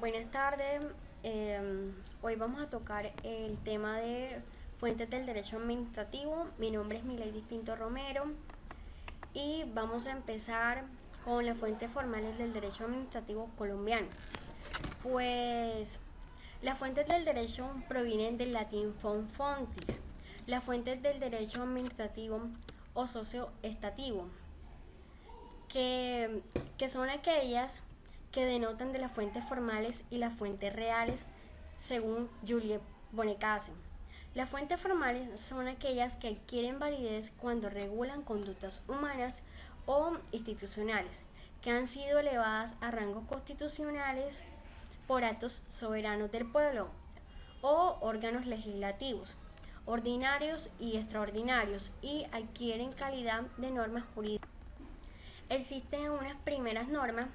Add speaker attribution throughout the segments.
Speaker 1: Buenas tardes. Hoy vamos a tocar el tema de fuentes del derecho administrativo. Mi nombre es Milady Pinto Romero y vamos a empezar con las fuentes formales del derecho administrativo colombiano. Pues las fuentes del derecho provienen del latín fontis. Las fuentes del derecho administrativo o socioestativo, que son aquellas que denotan de las fuentes formales y las fuentes reales, según Juliet Bonnecasse. Las fuentes formales son aquellas que adquieren validez cuando regulan conductas humanas o institucionales, que han sido elevadas a rangos constitucionales por actos soberanos del pueblo o órganos legislativos, ordinarios y extraordinarios, y adquieren calidad de normas jurídicas. Existen unas primeras normas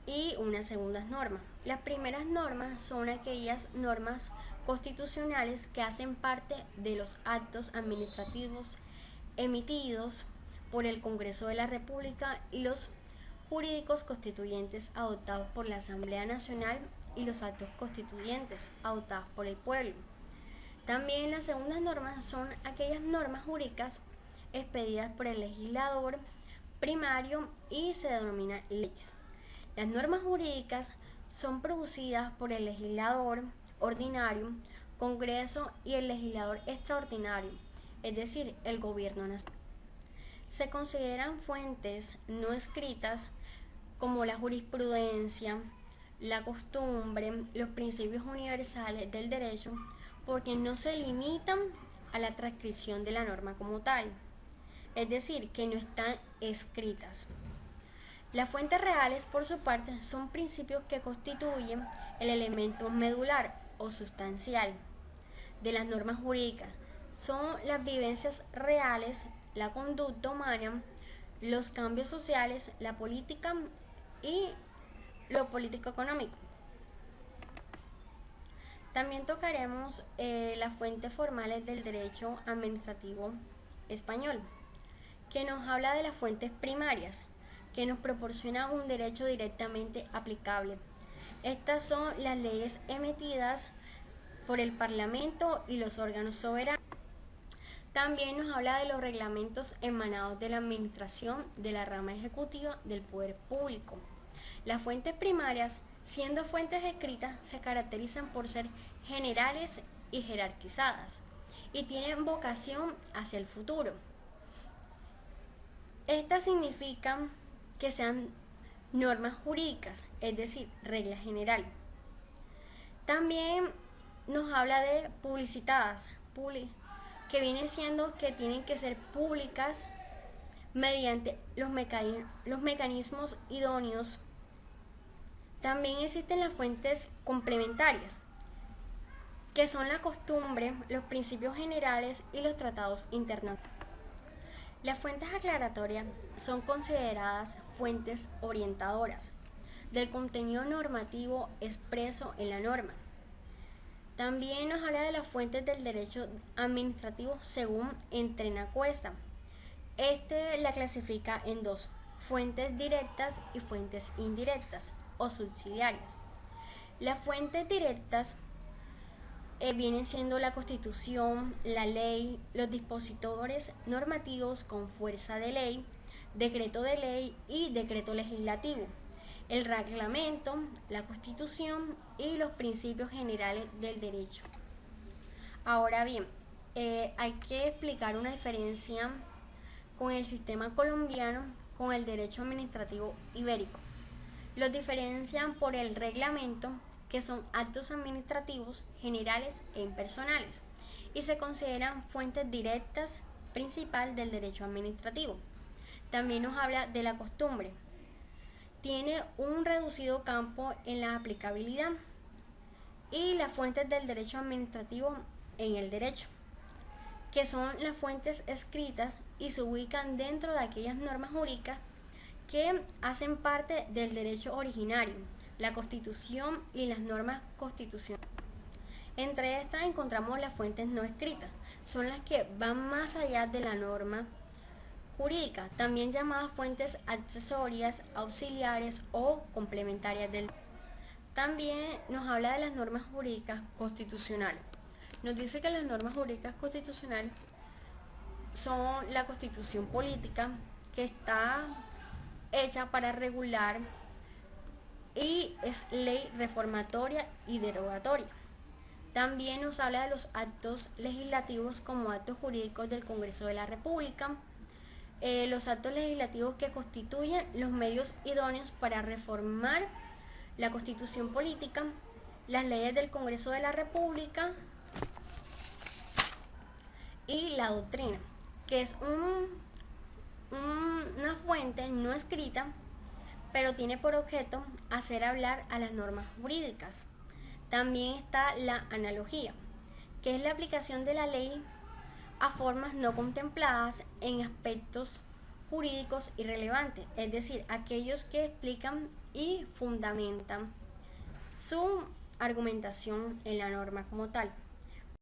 Speaker 1: y unas segundas normas. Las primeras normas son aquellas normas constitucionales que hacen parte de los actos administrativos emitidos por el Congreso de la República y los jurídicos constituyentes adoptados por la Asamblea Nacional y los actos constituyentes adoptados por el pueblo. También las segundas normas son aquellas normas jurídicas expedidas por el legislador primario y se denominan leyes. Las normas jurídicas son producidas por el legislador ordinario, Congreso y el legislador extraordinario, es decir, el gobierno nacional. Se consideran fuentes no escritas como la jurisprudencia, la costumbre, los principios universales del derecho, porque no se limitan a la transcripción de la norma como tal, es decir, que no están escritas. Las fuentes reales, por su parte, son principios que constituyen el elemento medular o sustancial de las normas jurídicas. Son las vivencias reales, la conducta humana, los cambios sociales, la política y lo político-económico. También tocaremos las fuentes formales del derecho administrativo español, que nos habla de las fuentes primarias, que nos proporciona un derecho directamente aplicable. Estas son las leyes emitidas por el Parlamento y los órganos soberanos. También nos habla de los reglamentos emanados de la administración de la rama ejecutiva del poder público. Las fuentes primarias, siendo fuentes escritas, se caracterizan por ser generales y jerarquizadas y tienen vocación hacia el futuro. Estas significan que sean normas jurídicas, es decir, regla general. También nos habla de publicitadas, que vienen siendo que tienen que ser públicas mediante los mecanismos idóneos. También existen las fuentes complementarias, que son la costumbre, los principios generales y los tratados internacionales. Las fuentes aclaratorias son consideradas fuentes orientadoras del contenido normativo expreso en la norma. También nos habla de las fuentes del derecho administrativo según Entrenacuesta. Este la clasifica en dos: fuentes directas y fuentes indirectas o subsidiarias. Las fuentes directas vienen siendo la Constitución, la ley, los dispositores normativos con fuerza de ley, decreto de ley y decreto legislativo, el reglamento, la Constitución y los principios generales del derecho. Ahora bien, hay que explicar una diferencia con el sistema colombiano con el derecho administrativo ibérico. Los diferencian por el reglamento, que son actos administrativos generales e impersonales, y se consideran fuentes directas principal del derecho administrativo. También nos habla de la costumbre. Tiene un reducido campo en la aplicabilidad, y las fuentes del derecho administrativo en el derecho, que son las fuentes escritas y se ubican dentro de aquellas normas jurídicas que hacen parte del derecho originario, la Constitución y las normas constitucionales. Entre estas encontramos las fuentes no escritas, son las que van más allá de la norma jurídica, también llamadas fuentes accesorias, auxiliares o complementarias del. También nos habla de las normas jurídicas constitucionales. Nos dice que las normas jurídicas constitucionales son la constitución política que está hecha para regular y es ley reformatoria y derogatoria. También nos habla de los actos legislativos como actos jurídicos del Congreso de la República, los actos legislativos que constituyen los medios idóneos para reformar la Constitución política, las leyes del Congreso de la República y la doctrina, que es una fuente no escrita, pero tiene por objeto hacer hablar a las normas jurídicas. También está la analogía, que es la aplicación de la ley a formas no contempladas en aspectos jurídicos irrelevantes, es decir, aquellos que explican y fundamentan su argumentación en la norma como tal.